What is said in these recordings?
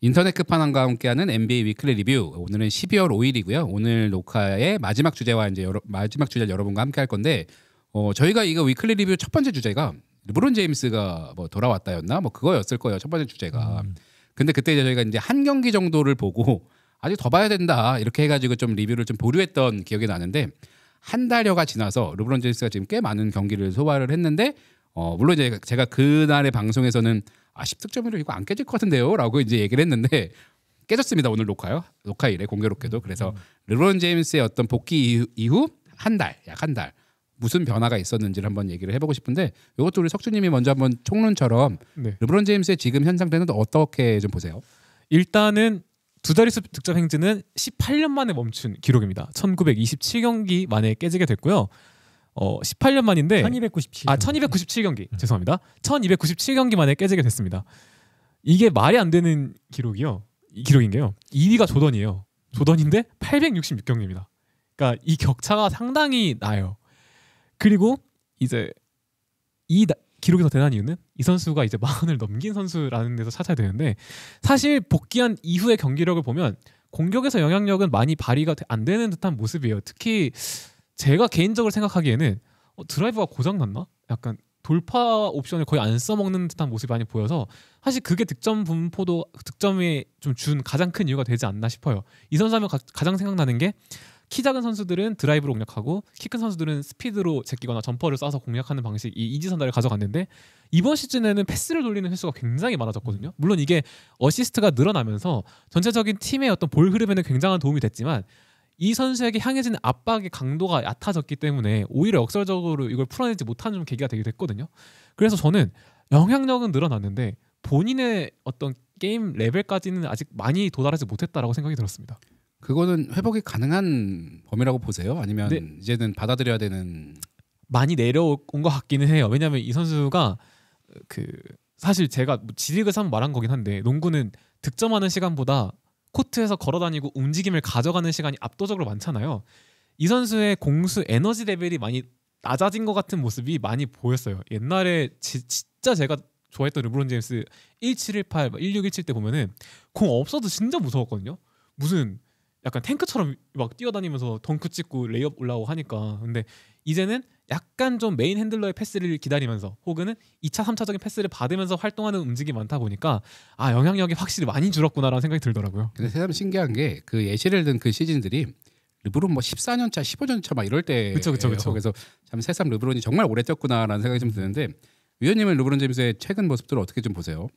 인터넷 끝판왕과 함께하는 NBA 위클리 리뷰. 오늘은 12월 5일이고요. 오늘 녹화의 마지막 주제와 이제 마지막 주제를 여러분과 함께 할 건데, 저희가 이거 위클리 리뷰 첫 번째 주제가 르브론 제임스가 뭐 돌아왔다였나 뭐 그거였을 거예요. 첫 번째 주제가. 근데 그때 저희가 이제 한 경기 정도를 보고 아직 더 봐야 된다 이렇게 해가지고 좀 리뷰를 좀 보류했던 기억이 나는데, 한 달여가 지나서 르브론 제임스가 지금 꽤 많은 경기를 소화를 했는데, 물론 이제 제가 그날의 방송에서는 10득점으로 이거 안 깨질 것 같은데요 라고 이제 얘기를 했는데 깨졌습니다. 오늘 녹화일에 공교롭게도. 그래서 르브론 제임스의 어떤 복귀 이후 약 한 달 무슨 변화가 있었는지를 한번 얘기를 해보고 싶은데, 이것도 우리 석주님이 먼저 한번 총론처럼 네. 르브론 제임스의 지금 현상들은 어떻게 좀 보세요? 일단은 두 자릿수 득점 행진은 18년 만에 멈춘 기록입니다. 1927경기 만에 깨지게 됐고요. 18년 만인데 1297경기 죄송합니다. 1297경기 만에 깨지게 됐습니다. 이게 말이 안 되는 기록인게요. 2위가 조던이에요. 조던인데 866경기입니다. 그러니까 이 격차가 상당히 나요. 그리고 이제 이 기록이 더 대단한 이유는 이 선수가 이제 40을 넘긴 선수라는 데서 찾아야 되는데, 사실 복귀한 이후의 경기력을 보면 공격에서 영향력은 많이 발휘가 안 되는 듯한 모습이에요. 특히 제가 개인적으로 생각하기에는 드라이브가 고장났나? 약간 돌파 옵션을 거의 안 써먹는 듯한 모습이 많이 보여서, 사실 그게 득점 분포도 득점에 좀 준 가장 큰 이유가 되지 않나 싶어요. 이 선수 하면 가장 생각나는 게, 키 작은 선수들은 드라이브로 공략하고 키 큰 선수들은 스피드로 제끼거나 점퍼를 쏴서 공략하는 방식, 이 이지선다를 가져갔는데, 이번 시즌에는 패스를 돌리는 횟수가 굉장히 많아졌거든요. 물론 이게 어시스트가 늘어나면서 전체적인 팀의 어떤 볼 흐름에는 굉장한 도움이 됐지만, 이 선수에게 향해지는 압박의 강도가 얕아졌기 때문에 오히려 역설적으로 이걸 풀어내지 못하는 좀 계기가 되기도 했거든요. 그래서 저는 영향력은 늘어났는데 본인의 어떤 게임 레벨까지는 아직 많이 도달하지 못했다라고 생각이 들었습니다. 그거는 회복이 가능한 범위라고 보세요? 아니면 네. 이제는 받아들여야 되는? 많이 내려온 것 같기는 해요. 왜냐하면 이 선수가 사실 제가 G리그에서 한번 말한 거긴 한데, 농구는 득점하는 시간보다 코트에서 걸어다니고 움직임을 가져가는 시간이 압도적으로 많잖아요. 이 선수의 공수 에너지 레벨이 많이 낮아진 것 같은 모습이 많이 보였어요. 옛날에 진짜 제가 좋아했던 르브론 제임스 1718, 1617 때 보면은 공 없어도 진짜 무서웠거든요. 무슨 약간 탱크처럼 막 뛰어다니면서 덩크 찍고 레이업 올라오고 하니까. 근데 이제는 약간 좀 메인 핸들러의 패스를 기다리면서, 혹은 2차, 3차적인 패스를 받으면서 활동하는 움직임이 많다 보니까 영향력이 확실히 많이 줄었구나라는 생각이 들더라고요. 근데 참 신기한 게, 그 예시를 든 그 시즌들이 르브론 뭐 14년 차, 15년 차 막 이럴 때. 그렇죠. 그래서 참 새삼 르브론이 정말 오래 뛰었구나라는 생각이 좀 드는데, 위원님은 르브론 제임스의 최근 모습들을 어떻게 좀 보세요?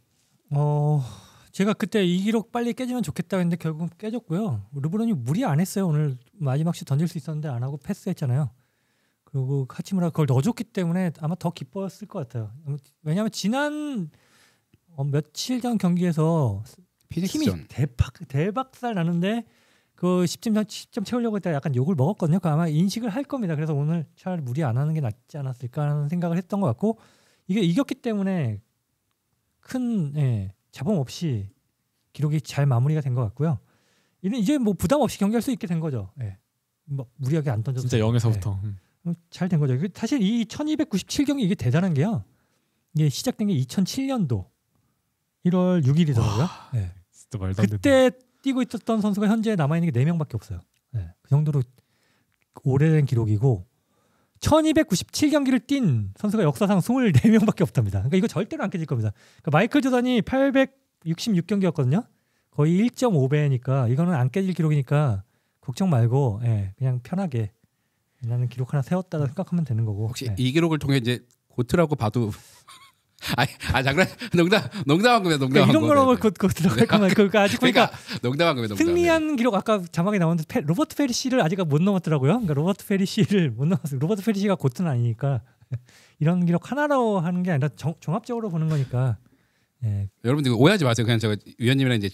제가 그때 이 기록 빨리 깨지면 좋겠다 했는데 결국 깨졌고요. 르브론이 무리 안 했어요. 오늘 마지막 슛 던질 수 있었는데 안 하고 패스했잖아요. 그리고 하치무라가 그걸 넣어줬기 때문에 아마 더 기뻤을 것 같아요. 왜냐하면 지난 며칠 전 경기에서 팀이 대박살 나는데 그 10점 채우려고 했다가 약간 욕을 먹었거든요. 그 아마 인식을 할 겁니다. 그래서 오늘 차라리 무리 안 하는 게 낫지 않았을까 하는 생각을 했던 것 같고, 이게 이겼기 때문에 큰 잡음 없이 기록이 잘 마무리가 된 것 같고요. 이제 뭐 부담 없이 경기할 수 있게 된 거죠. 뭐 무리하게 안 던져도 진짜 0에서부터 잘 된 거죠. 사실 이 1297경기 이게 대단한 게요. 이게 시작된 게 2007년도 1월 6일이더라고요. 진짜 말도 안 된다. 그때 뛰고 있었던 선수가 현재 남아있는 게 4명밖에 없어요. 그 정도로 오래된 기록이고, 1297경기를 뛴 선수가 역사상 24명밖에 없답니다. 그러니까 이거 절대로 안 깨질 겁니다. 그러니까 마이클 조던이 866경기였거든요. 거의 1.5배니까 이거는 안 깨질 기록이니까 걱정 말고 그냥 편하게 나는 기록 하나 세웠다고 생각하면 되는 거고. 혹시 이 기록을 통해 이제 고트라고 봐도 장난, 농담한 거예요. 농담한 이런 거라고 곧 들어갈 거면 그러니까 아직 보니까 농담한 거예요. 승리한 기록 아까 자막에 나오는데 로버트 페리시를 아직 못 넘었더라고요. 그러니까 로버트 페리시를 못 넘었어요. 로버트 페리시가 고트는 아니니까 이런 기록 하나로 하는 게 아니라 종합적으로 보는 거니까. 여러분들 오해하지 마세요. 그냥 저 위원님이랑 이제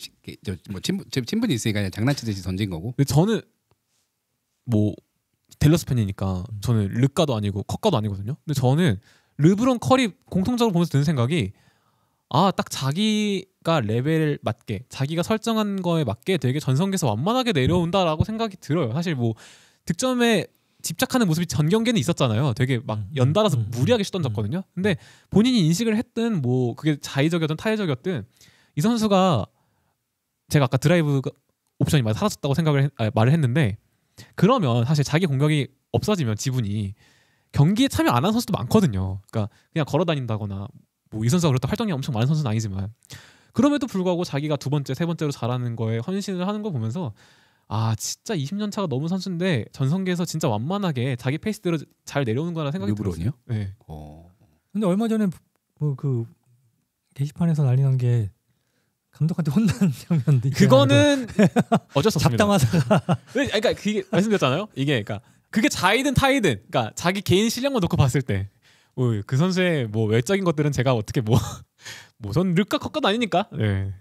뭐 친분이 있으니까 그냥 장난치듯이 던진 거고. 근데 저는 뭐 댈러스 팬이니까 저는 르카도 아니고 컷가도 아니거든요. 근데 저는 르브론 커리 공통적으로 보면서 드는 생각이, 딱 자기가 레벨 맞게, 자기가 설정한 거에 맞게 되게 전성기에서 완만하게 내려온다라고 생각이 들어요. 사실 뭐 득점에 집착하는 모습이 전 경기에는 있었잖아요. 되게 막 연달아서 무리하게 슛 던졌거든요. 근데 본인이 인식을 했든 뭐 그게 자의적이었든 타의적이었든 이 선수가 제가 아까 드라이브 옵션이 많이 사라졌다고 말을 했는데 그러면 사실 자기 공격이 없어지면 지분이 경기에 참여 안 한 선수도 많거든요. 그러니까 그냥 걸어 다닌다거나 뭐 이 선수가 그렇다 활동량이 엄청 많은 선수는 아니지만 그럼에도 불구하고 자기가 두 번째, 세 번째로 잘하는 거에 헌신을 하는 거 보면서 아 진짜 20년 차가 넘은 선수인데 전성기에서 진짜 완만하게 자기 페이스대로 잘 내려오는구나 생각이 들었어요. 네. 근데 얼마 전에 뭐 그 게시판에서 난리 난 게 감독한테 혼난 장면도 그거는 어쩔 수 없습니다. 잡담하다가 그러니까 그게 말씀드렸잖아요. 이게 그러니까 그게 자이든 타이든 그러니까 자기 개인 실력만 놓고 봤을 때 그 선수의 뭐 외적인 것들은 제가 어떻게 전 르카 컷건 아니니까. 네.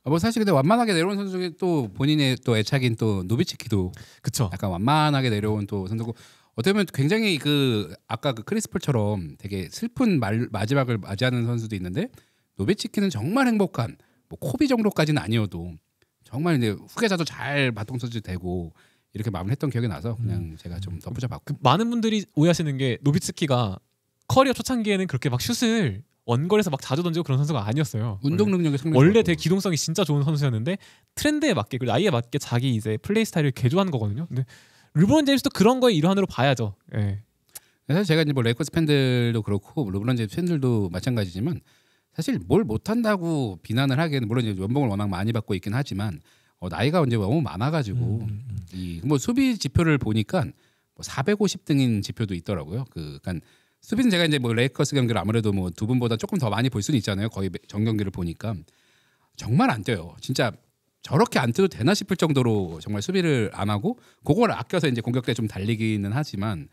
뭐 사실 근데 완만하게 내려온 선수 중에 또 본인의 또 애착인 또 노비츠키도 그쵸. 약간 완만하게 내려온 또 선수고 어떻게 보면 굉장히 그 아까 그 크리스폴처럼 되게 슬픈 마지막을 맞이하는 선수도 있는데 노비츠키는 정말 행복한 뭐 코비 정도까지는 아니어도 정말 이제 후계자도 잘 바통 선수 되고 이렇게 마무리했던 기억이 나서 그냥 제가 좀 덧붙여봤고 많은 분들이 오해하시는 게 노비츠키가 커리어 초창기에는 그렇게 막 슛을 원거리에서 막 자주 던지고 그런 선수가 아니었어요. 운동 능력이 상당히 원래 되게 기동성이 진짜 좋은 선수였는데 트렌드에 맞게 그리고 나이에 맞게 자기 이제 플레이 스타일을 개조하는 거거든요. 근데 르브론 제임스도 그런 거의 일환으로 봐야죠. 예. 사실 제가 이제 뭐 레이커스 팬들도 그렇고 르브론 제임스 팬들도 마찬가지지만 사실 뭘 못한다고 비난을 하기에는 물론 이제 연봉을 워낙 많이 받고 있긴 하지만 나이가 이제 너무 많아가지고 이 뭐 수비 지표를 보니까 뭐 450등인 지표도 있더라고요. 그러니까 수비는 제가 이제 뭐 레이커스 경기를 아무래도 뭐 두 분보다 조금 더 많이 볼 수는 있잖아요. 거의 전 경기를 보니까 정말 안 뛰어요. 진짜 저렇게 안 뛰어도 되나 싶을 정도로 정말 수비를 안 하고 그걸 아껴서 이제 공격 때 좀 달리기는 하지만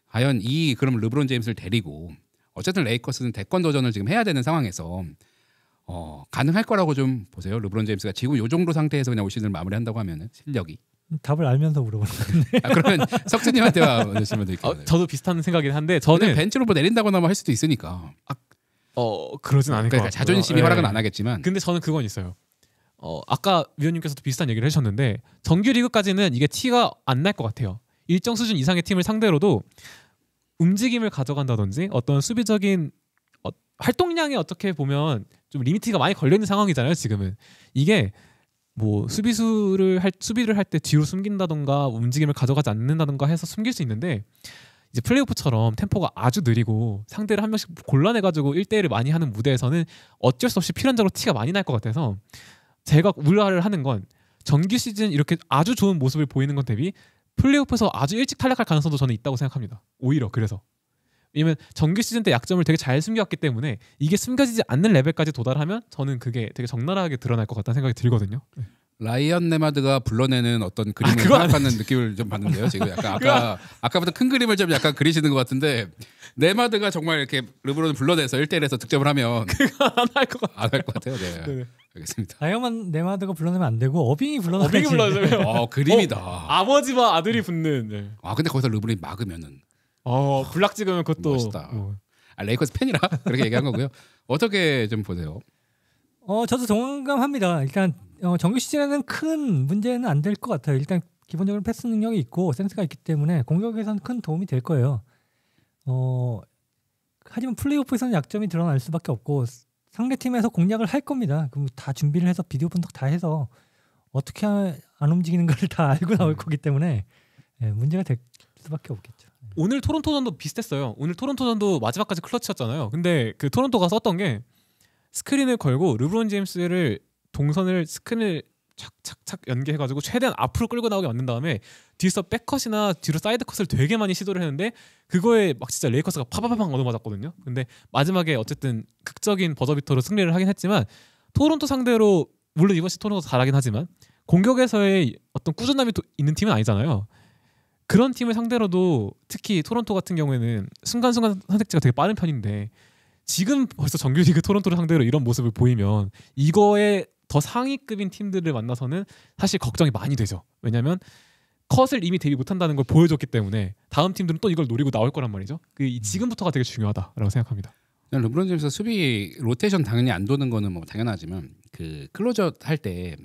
과연 그럼 르브론 제임스를 데리고 어쨌든 레이커스는 대권 도전을 지금 해야 되는 상황에서 가능할 거라고 좀 보세요. 르브론 제임스가 지금 이 정도 상태에서 그냥 올 시즌을 마무리한다고 하면은 실력이 답을 알면서 물어보는 건데. 그러면 석준님한테 와주시면 될게요. 저도 비슷한 생각이긴 한데 저는 벤치로 뭐 내린다거나 뭐 할 수도 있으니까. 그러진 않을 것 그러니까 같고요. 자존심이 허락은 안 하겠지만. 근데 저는 그건 있어요. 아까 위원님께서도 비슷한 얘기를 해주셨는데 정규 리그까지는 이게 티가 안 날 것 같아요. 일정 수준 이상의 팀을 상대로도 움직임을 가져간다든지 어떤 수비적인 활동량에 어떻게 보면 좀 리미트가 많이 걸려 있는 상황이잖아요. 지금은 이게 뭐 수비를 할 때 뒤로 숨긴다던가 움직임을 가져가지 않는다던가 해서 숨길 수 있는데 이제 플레이오프처럼 템포가 아주 느리고 상대를 한 명씩 골라내가지고 1대1을 많이 하는 무대에서는 어쩔 수 없이 필연적으로 티가 많이 날 것 같아서 제가 우려를 하는 건 정규 시즌 이렇게 아주 좋은 모습을 보이는 것 대비 플레이오프에서 아주 일찍 탈락할 가능성도 저는 있다고 생각합니다. 오히려 그래서 왜냐면 정규 시즌 때 약점을 되게 잘 숨겼기 때문에 이게 숨겨지지 않는 레벨까지 도달하면 저는 그게 되게 적나라하게 드러날 것 같다는 생각이 들거든요. 라이언 네마드가 불러내는 어떤 그림을 생각하는 느낌을 좀 받는데요. 지금 약간 아까부터 큰 그림을 좀 약간 그리시는 것 같은데 네마드가 정말 이렇게 르브론을 불러내서 1대1에서 득점을 하면 그거 안 할 것 같아요. 안 할 것 같아요. 네. 네네. 알겠습니다. 라이언 네마드가 불러내면 안 되고 어빙이 불러내야지. 어빙이 불러내면 그림이다. 아버지와 아들이 붙는. 네. 근데 거기서 르브론이 막으면은 블락 찍으면 그것도 멋있다. 레이커스 팬이라 그렇게 얘기한 거고요. 어떻게 좀 보세요? 저도 동감합니다. 일단 정규 시즌에는 큰 문제는 안 될 것 같아요. 일단 기본적으로 패스 능력이 있고 센스가 있기 때문에 공격에서는 큰 도움이 될 거예요. 하지만 플레이오프에서는 약점이 드러날 수밖에 없고 상대 팀에서 공략을 할 겁니다. 그럼 다 준비를 해서 비디오 분석 다 해서 어떻게 안 움직이는 걸 다 알고 나올 거기 때문에 문제가 될 수밖에 없겠죠. 오늘 토론토전도 비슷했어요. 오늘 토론토전도 마지막까지 클러치였잖아요. 근데 그 토론토가 썼던 게 스크린을 걸고 르브론 제임스를 동선을 스크린을 착착착 연계해가지고 최대한 앞으로 끌고 나오게 만든 다음에 뒤에서 백컷이나 뒤로 사이드 컷을 되게 많이 시도를 했는데 그거에 막 진짜 레이커스가 파파파팡 얻어맞았거든요. 근데 마지막에 어쨌든 극적인 버저비터로 승리를 하긴 했지만 토론토 상대로 물론 이번 시즌 토론토가 잘하긴 하지만 공격에서의 어떤 꾸준함이 있는 팀은 아니잖아요. 그런 팀을 상대로도 특히 토론토 같은 경우에는 순간순간 선택지가 되게 빠른 편인데 지금 벌써 정규리그 토론토를 상대로 이런 모습을 보이면 이거에 더 상위급인 팀들을 만나서는 사실 걱정이 많이 되죠. 왜냐하면 컷을 이미 대비 못한다는 걸 보여줬기 때문에 다음 팀들은 또 이걸 노리고 나올 거란 말이죠. 지금부터가 되게 중요하다라고 생각합니다. 르브론 제임스 수비 로테이션 당연히 안 도는 거는 뭐 당연하지만 그 클로즈아웃 할 때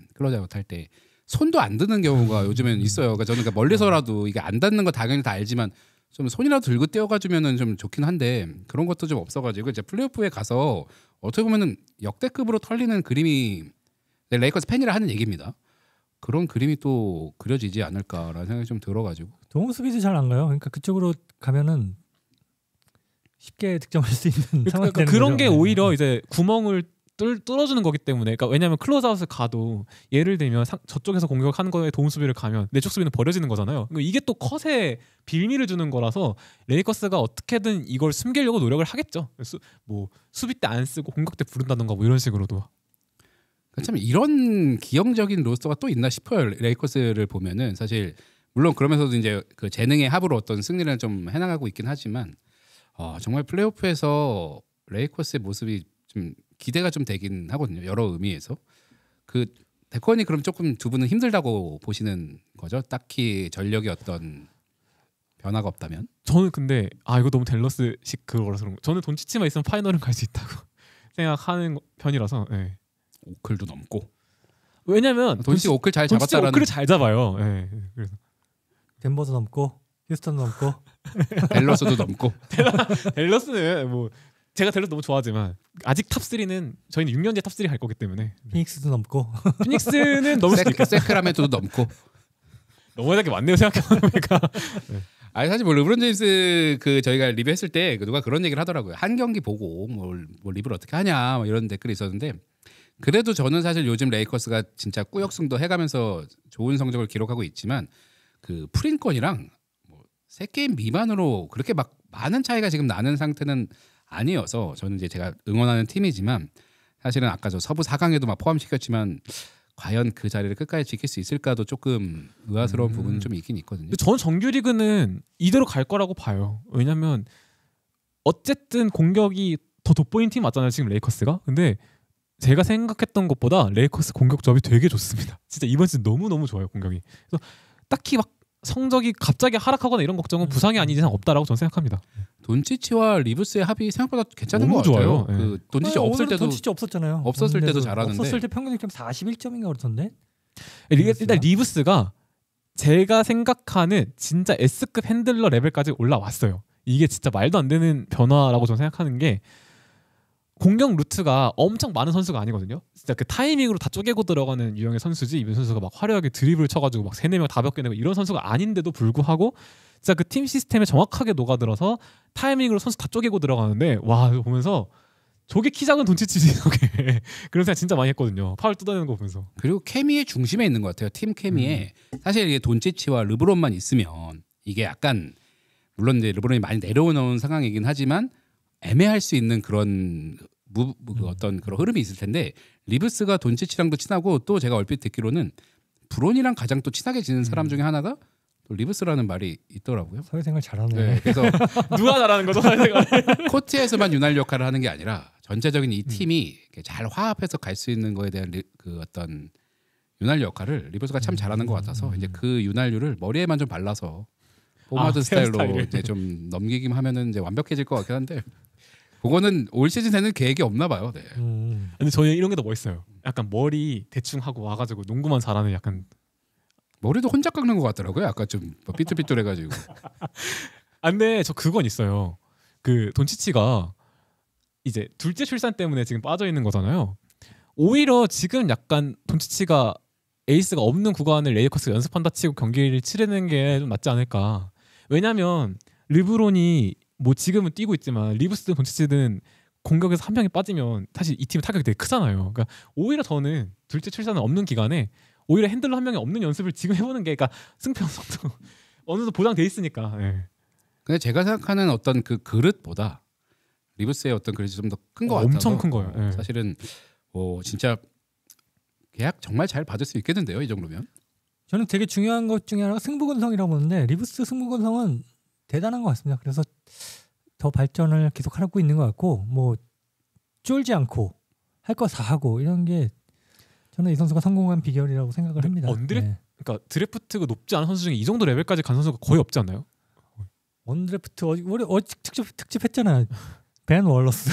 손도 안 드는 경우가 요즘엔 있어요. 그러니까 저는 멀리서라도 이게 안 닿는 거 당연히 다 알지만 좀 손이라도 들고 떼어가주면은 좀 좋긴 한데 그런 것도 좀 없어가지고 이제 플레이오프에 가서 어떻게 보면은 역대급으로 털리는 그림이 레이커스 팬이라 하는 얘기입니다. 그런 그림이 또 그려지지 않을까라는 생각이 좀 들어가지고. 도움 수비도 잘 안 가요. 그러니까 그쪽으로 가면은 쉽게 득점할 수 있는 상황이 되는 그런 거죠. 게 오히려 이제 구멍을 뚫어주는 거기 때문에, 그러니까 왜냐하면 클로즈아웃을 가도 예를 들면 저쪽에서 공격하는 거에 도움 수비를 가면 내 쪽 수비는 버려지는 거잖아요. 그러니까 이게 또 컷에 빌미를 주는 거라서 레이커스가 어떻게든 이걸 숨기려고 노력을 하겠죠. 뭐 수비 때 안 쓰고 공격 때 부른다던가 뭐 이런 식으로도. 참 이런 기형적인 로스터가 또 있나 싶어요. 레이커스를 보면은 사실 물론 그러면서도 이제 그 재능의 합으로 어떤 승리를 좀 해나가고 있긴 하지만 정말 플레이오프에서 레이커스의 모습이 좀 기대가 좀 되긴 하거든요. 여러 의미에서. 그 데컨이 그럼 조금 두 분은 힘들다고 보시는 거죠? 딱히 전력이 어떤 변화가 없다면? 저는 근데 이거 너무 댈러스식 그거라서 그런 거. 저는 돈치치만 있으면 파이널은 갈 수 있다고 생각하는 편이라서. 네. 오클도 넘고. 왜냐면 돈치 오클 잘 돈치치 잡았다라는. 오클을 잘 잡아요. 네. 그래서 덴버도 넘고 휴스턴도 넘고 댈러스도 넘고. 댈러스는 뭐 제가 댈러스 너무 좋아하지만 아직 탑 3는 저희는 6년째 탑 3 갈 거기 때문에. 피닉스도 넘고 피닉스는 넘을 수도 있겠어요. 세크라멘토도 넘고. 넘어야 게 많네요 생각해보니까. 아니 사실 뭐 르브론 제임스 그 저희가 리뷰했을 때 누가 그런 얘기를 하더라고요. 한 경기 보고 뭐 리뷰를 어떻게 하냐 뭐 이런 댓글이 있었는데, 그래도 저는 사실 요즘 레이커스가 진짜 꾸역승도 해가면서 좋은 성적을 기록하고 있지만 그 프린권이랑 뭐 3게임 미만으로 그렇게 막 많은 차이가 지금 나는 상태는 아니어서, 저는 이제 제가 응원하는 팀이지만 사실은 아까 저 서부 4강에도 막 포함시켰지만 과연 그 자리를 끝까지 지킬 수 있을까도 조금 의아스러운 부분은 좀 있긴 있거든요. 근데 저는 정규리그는 이대로 갈 거라고 봐요. 왜냐면 어쨌든 공격이 더 돋보이는 팀 맞잖아요 지금 레이커스가. 근데 제가 생각했던 것보다 레이커스 공격 조합이 되게 좋습니다. 진짜 이번 시즌 너무너무 좋아요 공격이. 그래서 딱히 막 성적이 갑자기 하락하거나 이런 걱정은 부상이 아닌 이상 없다라고 저는 생각합니다. 돈치치와 리브스의 합이 생각보다 괜찮은 너무 것 같아요. 좋아요. 네. 그 돈치치 없을 때도 돈치치 없었잖아요. 없었을 때도 잘하는데. 없었을 때 평균 득점 41점인가 그렇던데. 일단 리브스가 제가 생각하는 진짜 S급 핸들러 레벨까지 올라왔어요. 이게 진짜 말도 안 되는 변화라고 저는 생각하는 게, 공격 루트가 엄청 많은 선수가 아니거든요. 진짜 그 타이밍으로 다 쪼개고 들어가는 유형의 선수지, 이번 선수가 막 화려하게 드리블 쳐가지고 막 3-4명 다 벗겨내고 이런 선수가 아닌데도 불구하고 진짜 그 팀 시스템에 정확하게 녹아들어서 타이밍으로 선수 다 쪼개고 들어가는데, 와 이거 보면서 저게 키 작은 돈치치지 저게. 그런 생각 진짜 많이 했거든요. 파울 뜯어내는 거 보면서. 그리고 케미의 중심에 있는 것 같아요. 팀 케미에. 사실 이게 돈치치와 르브론만 있으면 이게 약간 물론 이제 르브론이 많이 내려오는 상황이긴 하지만 애매할 수 있는 그런 어떤 그런 흐름이 있을 텐데, 리브스가 돈치치랑도 친하고 또 제가 얼핏 듣기로는 브론이랑 가장 또 친하게 지낸 사람 중에 하나가 또 리브스라는 말이 있더라고요. 사회생활 잘하네. 네, 그래서 누가 잘하는 거죠 사회생활? 코트에서만 윤활 역할을 하는 게 아니라 전체적인 이 팀이 이렇게 잘 화합해서 갈 수 있는 거에 대한 그 어떤 윤활 역할을 리브스가 참 잘하는 것 같아서 이제 그 윤활유를 머리에만 좀 발라서 포마드 스타일로 이제 좀 넘기기만 하면은 이제 완벽해질 것 같긴 한데, 그거는 올 시즌에는 계획이 없나 봐요. 네. 근데 저는 이런 게 더 멋있어요. 약간 머리 대충 하고 와가지고 농구만 잘하는 약간. 머리도 혼자 깎는 것 같더라고요. 아까 좀 삐뚤삐뚤해가지고. 근데 저 그건 있어요. 그 돈치치가 이제 둘째 출산 때문에 지금 빠져 있는 거잖아요. 오히려 지금 약간 돈치치가 에이스가 없는 구간을 레이커스가 연습한다 치고 경기를 치르는 게 좀 낫지 않을까. 왜냐면 르브론이 뭐 지금은 뛰고 있지만 리브스든 돈치치든 공격에서 한 명이 빠지면 사실 이 팀의 타격이 되게 크잖아요. 그러니까 오히려 저는 둘째 출산은 없는 기간에 오히려 핸들러 한 명이 없는 연습을 지금 해보는 게, 그러니까 승패 성도 어느 정도 보장돼 있으니까. 네. 근데 제가 생각하는 어떤 그 그릇보다 리브스의 어떤 그릇이 좀 더 큰 것 같아서 엄청 큰 거예요. 네. 사실은 진짜 계약 정말 잘 받을 수 있겠는데요, 이 정도면. 저는 되게 중요한 것 중에 하나가 승부근성이라고 보는데, 리브스 승부근성은 대단한 것 같습니다. 그래서 더 발전을 계속하고 있는 것 같고, 뭐 쫄지 않고 할 거 다 하고 이런 게 저는 이 선수가 성공한 비결이라고 생각을 합니다. 그러니까 드래프트가 높지 않은 선수 중에 이 정도 레벨까지 간 선수가 거의 없지 않나요? 언드래프트 우리 특집 했잖아요. 벤 월러스.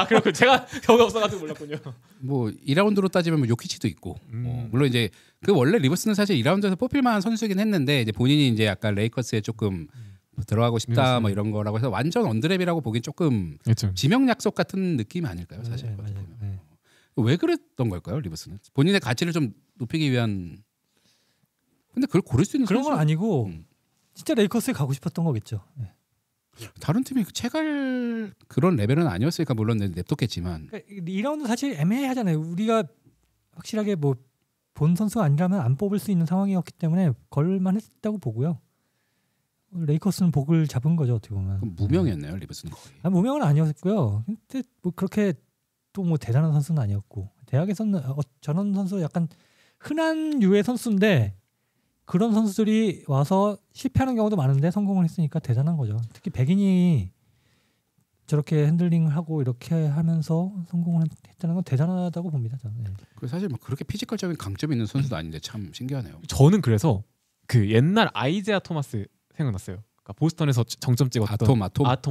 그렇고 제가 경험 없어가지고 몰랐군요. 뭐 2라운드로 따지면 뭐 요키치도 있고, 물론 이제 그 원래 리브스는 사실 2라운드에서 뽑힐 만한 선수이긴 했는데 이제 본인이 이제 약간 레이커스에 조금 들어가고 싶다 뭐 이런 거라고 해서 완전 언드랩이라고 보긴 조금 그렇죠. 지명 약속 같은 느낌이 아닐까요, 사실. 맞아요. 네. 왜 그랬던 걸까요, 리버스는? 본인의 가치를 좀 높이기 위한. 근데 그걸 고를 수 있는 그런 건 선수? 아니고 진짜 레이커스에 가고 싶었던 거겠죠. 네. 다른 팀이 채갈 그런 레벨은 아니었으니까 물론 냅뒀겠지만. 그러니까 2라운드 사실 애매하잖아요. 우리가 확실하게 뭐 본 선수가 아니라면 안 뽑을 수 있는 상황이었기 때문에 걸만했다고 보고요. 레이커스는 복을 잡은 거죠, 어떻게 보면. 그럼 무명이었나요, 리버스는 거의? 무명은 아니었고요. 근데 뭐 그렇게 또 뭐 대단한 선수는 아니었고 대학에서는 저런 선수 약간 흔한 유의 선수인데 그런 선수들이 와서 실패하는 경우도 많은데 성공을 했으니까 대단한 거죠. 특히 백인이 저렇게 핸들링을 하고 이렇게 하면서 성공을 했다는 건 대단하다고 봅니다. 저는. 네. 사실 뭐 그렇게 피지컬적인 강점이 있는 선수도 아닌데 참 신기하네요. 저는 그래서 그 옛날 아이제아 토마스 생각났어요. 그러니까 보스턴에서 정점 찍었던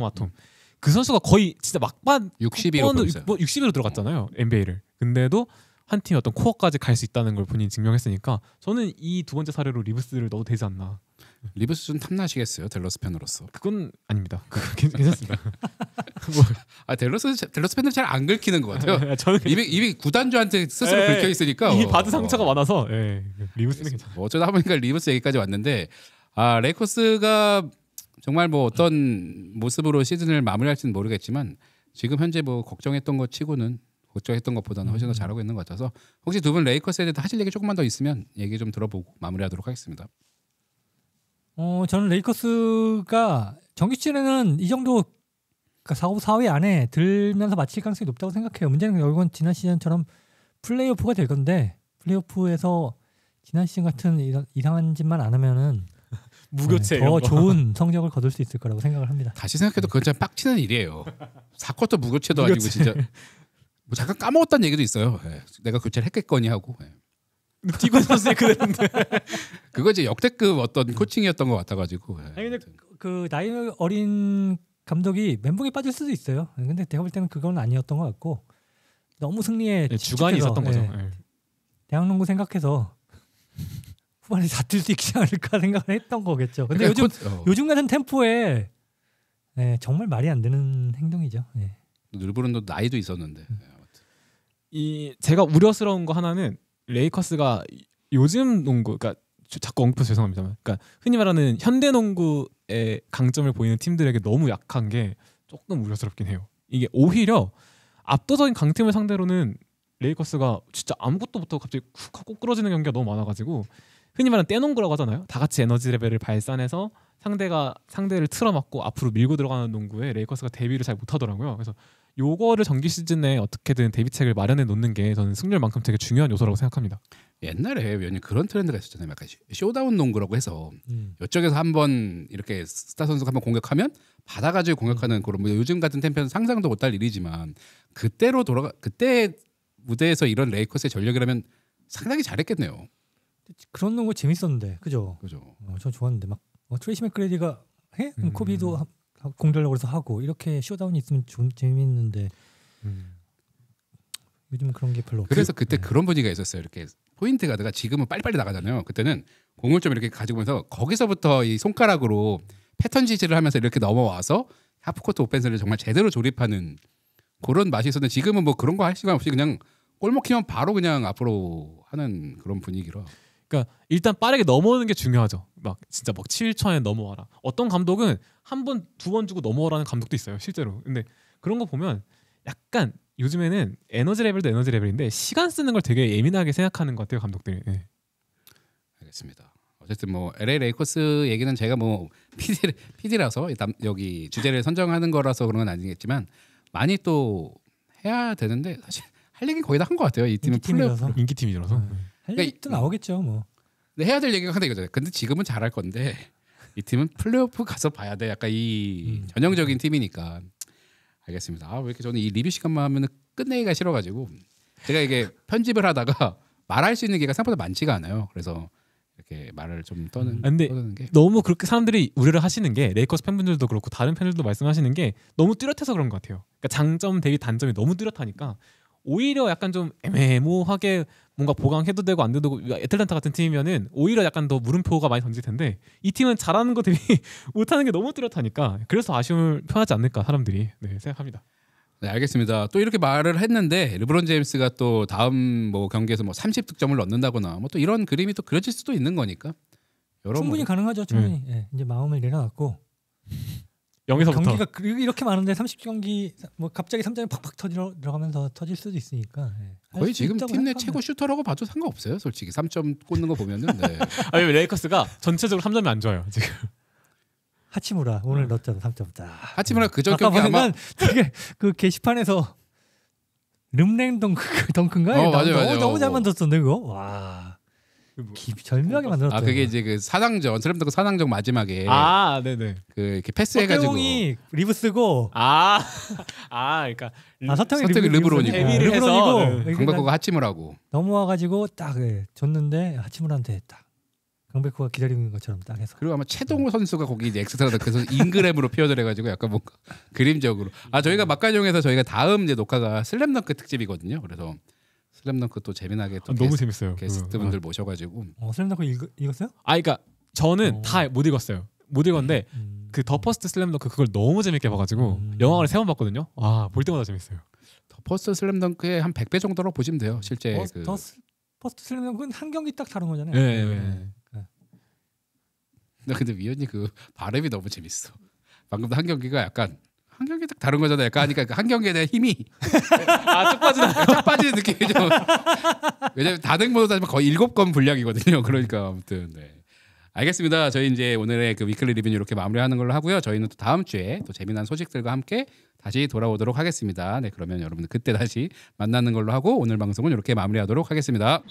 아톰. 그 선수가 거의 진짜 막판 60위로 들어갔잖아요. NBA를. 근데도 한 팀의 어떤 코어까지 갈 수 있다는 걸 본인이 증명했으니까 저는 이 두 번째 사례로 리브스를 넣어도 되지 않나. 리브스 좀 탐나시겠어요, 댈러스 팬으로서. 그건 아닙니다. 괜찮습니다. 댈러스 팬들 잘 안 긁히는 것 같아요. 저는 이미 구단주한테 스스로 긁혀 있으니까 이미 받은 상처가 많아서 리브스는 괜찮아요. 어쩌다 보니까 리브스 얘기까지 왔는데 레이커스가 정말 뭐 어떤 모습으로 시즌을 마무리할지는 모르겠지만 지금 현재 뭐 걱정했던 것 치고는 걱정했던 것보다는 훨씬 더 잘하고 있는 것 같아서 혹시 두 분 레이커스에 대해 하실 얘기 조금만 더 있으면 얘기 좀 들어보고 마무리하도록 하겠습니다. 저는 레이커스가 정규 시즌에는 이 정도 4위 안에 들면서 마칠 가능성이 높다고 생각해요. 문제는 결국은 지난 시즌처럼 플레이오프가 될 건데 플레이오프에서 지난 시즌 같은 이상한 짓만 안 하면은 무교체 더 좋은 성적을 거둘 수 있을 거라고 생각을 합니다. 다시 생각해도 그건 참 빡치는 일이에요. 4쿼터 무교체도 아니고 진짜 뭐 잠깐 까먹었다는 얘기도 있어요. 내가 교체를 했겠거니 하고. 디건 선수의 그랬는데 그거 이제 역대급 어떤 코칭이었던 것 같아가지고. 아니 근데 그 나이 어린 감독이 멘붕에 빠질 수도 있어요. 근데 제가 볼 때는 그건 아니었던 것 같고 너무 승리에 주관이 있었던 거죠. 대학농구 생각해서 후반에 다툴 수 있지 않을까 생각을 했던 거겠죠. 근데 그러니까 요즘 같은 템포에 정말 말이 안 되는 행동이죠. 늘부른도 나이도 있었는데. 제가 우려스러운 거 하나는 레이커스가 요즘 농구, 그러니까 자꾸 언급해서 죄송합니다만, 그러니까 흔히 말하는 현대 농구의 강점을 보이는 팀들에게 너무 약한 게 조금 우려스럽긴 해요. 이게 오히려 압도적인 강팀을 상대로는 레이커스가 진짜 아무것도 못하고 갑자기 쿡 하고 끌어지는 경기가 너무 많아가지고 흔히 말하는 떼농구라고 하잖아요. 다 같이 에너지 레벨을 발산해서 상대를 틀어막고 앞으로 밀고 들어가는 농구에 레이커스가 대비를 잘 못하더라고요. 그래서 요거를 정규 시즌에 어떻게든 대비책을 마련해 놓는 게 저는 승률만큼 되게 중요한 요소라고 생각합니다. 옛날에 왜냐면 그런 트렌드가 있었잖아요. 약간 쇼다운 농구라고 해서 이쪽에서 한번 이렇게 스타 선수가 한번 공격하면 받아가지고 공격하는 그런 뭐 요즘 같은 템포는 상상도 못할 일이지만 그때 무대에서 이런 레이커스의 전력이라면 상당히 잘했겠네요. 그런 농구 재밌었는데, 그죠? 저 좋았는데 막 트레이시 맥그레디가 해? 코비도 공들려고 해서 하고 이렇게 쇼다운이 있으면 좀 재밌는데 요즘은 그런 게 별로 없어요. 그래서 그때 그런 분위기가 있었어요. 이렇게 포인트 가드가 지금은 빨리빨리 나가잖아요. 그때는 공을 좀 이렇게 가지고 오면서 거기서부터 이 손가락으로 패턴 지지를 하면서 이렇게 넘어와서 하프코트 오펜스를 정말 제대로 조립하는 그런 맛이 있었는데 지금은 뭐 그런 거 할 시간 없이 그냥 골 먹히면 바로 그냥 앞으로 하는 그런 분위기라. 그러니까 일단 빠르게 넘어오는 게 중요하죠. 막 진짜 막 7초 안에 넘어와라. 어떤 감독은 한 번, 두 번 주고 넘어오라는 감독도 있어요, 실제로. 근데 그런 거 보면 약간 요즘에는 에너지 레벨도 에너지 레벨인데 시간 쓰는 걸 되게 예민하게 생각하는 것 같아요, 감독들이. 네. 알겠습니다. 어쨌든 뭐 LA 레이커스 얘기는 제가 뭐 PD라서 여기 주제를 선정하는 거라서 그런 건 아니겠지만 많이 또 해야 되는데 사실 할 얘기 거의 다 한 것 같아요. 이 팀은 인기팀이라서. 할 얘기도 나오겠죠, 뭐. 근데 해야 될 얘기가 하나 이거잖아요. 근데 지금은 잘할 건데 이 팀은 플레이오프 가서 봐야 돼. 약간 이 전형적인 팀이니까. 알겠습니다. 왜 이렇게 저는 이 리뷰 시간만 하면 끝내기가 싫어가지고 제가 이게 편집을 하다가 말할 수 있는 기회가 생각보다 많지가 않아요. 그래서 이렇게 말을 좀 떠드는 게 너무 그렇게 사람들이 우려를 하시는 게 레이커스 팬분들도 그렇고 다른 팬들도 말씀하시는 게 너무 뚜렷해서 그런 것 같아요. 그러니까 장점 대비 단점이 너무 뚜렷하니까 오히려 약간 좀 애매모호하게 뭔가 보강해도 되고 안 돼도 되고 애틀랜타 같은 팀이면은 오히려 약간 더 물음표가 많이 던질 텐데 이 팀은 잘하는 거 대비 못하는 게 너무 뚜렷하니까 그래서 아쉬움을 표하지 않을까 사람들이 생각합니다. 네, 알겠습니다. 또 이렇게 말을 했는데 르브론 제임스가 또 다음 뭐 경기에서 뭐 30득점을 넣는다거나 뭐 또 이런 그림이 또 그려질 수도 있는 거니까. 충분히 가능하죠. 충분히. 예, 이제 마음을 내려놨고 여기서부터 경기가 이렇게 많은데 30경기 뭐 갑자기 3점이 팍팍 들어가면서 터질 수도 있으니까. 예. 거의 지금 팀 내 최고 슈터라고 봐도 상관없어요. 솔직히 3점 꽂는 거 보면은. 네. 아니 레이커스가 전체적으로 3점이 안 좋아요 지금. 하치무라 오늘 넣었잖아 3점 딱. 하치무라 그전 아까 경기 아마 보니까 되게 그 게시판에서 름랭 덩크인가? 맞아요. 너무 잘 만들었던데 그거. 와. 절묘하게 만들었다. 아 그게 이제 그 사당전 슬램덩크 사당전 마지막에 아 네네. 그 이렇게 패스해가지고 서태웅이 리브 쓰고 그러니까 서태웅이 서태웅이 르브론이고. 데뷔를 해서 르브론이고 강백호가 하치무라고. 넘어와가지고 딱 줬는데 하치무라한테 딱 강백호가 기다리고 있는 것처럼 딱 해서. 그리고 아마 최동호 선수가 거기 이제 엑스트라 덩크에서 인그램으로 표현을 해가지고 약간 뭔가 그림적으로. 아 저희가 막간용에서 저희가 다음 이제 녹화가 슬램덩크 특집이거든요. 그래서 슬램덩크 또 재미나게 또 너무 재밌어요. 게스트분들 모셔가지고. 슬램덩크 읽었어요? 그러니까 저는 다 못 읽었어요. 못 읽었는데 그 더 퍼스트 슬램덩크 그걸 너무 재밌게 봐가지고 영화를 3번 봤거든요. 볼 때마다 재밌어요. 더 퍼스트 슬램덩크의 한 100배 정도로 보시면 돼요. 실제 퍼스트 슬램덩크는 한 경기 딱 다른 거잖아요. 네. 근데 위원이 그 발음이 너무 재밌어. 방금 한 경기가 약간 한 경기 딱 다른 거잖아요. 약간 하니까 한 경기에 대한 힘이 쫙 빠지는 느낌이 좀. 왜냐면 다등번호 따지면 거의 7건 분량이거든요. 그러니까 아무튼 네. 알겠습니다. 저희 이제 오늘의 그 위클리 리뷰는 이렇게 마무리하는 걸로 하고요. 저희는 또 다음 주에 또 재미난 소식들과 함께 다시 돌아오도록 하겠습니다. 네, 그러면 여러분들 그때 다시 만나는 걸로 하고 오늘 방송은 이렇게 마무리하도록 하겠습니다.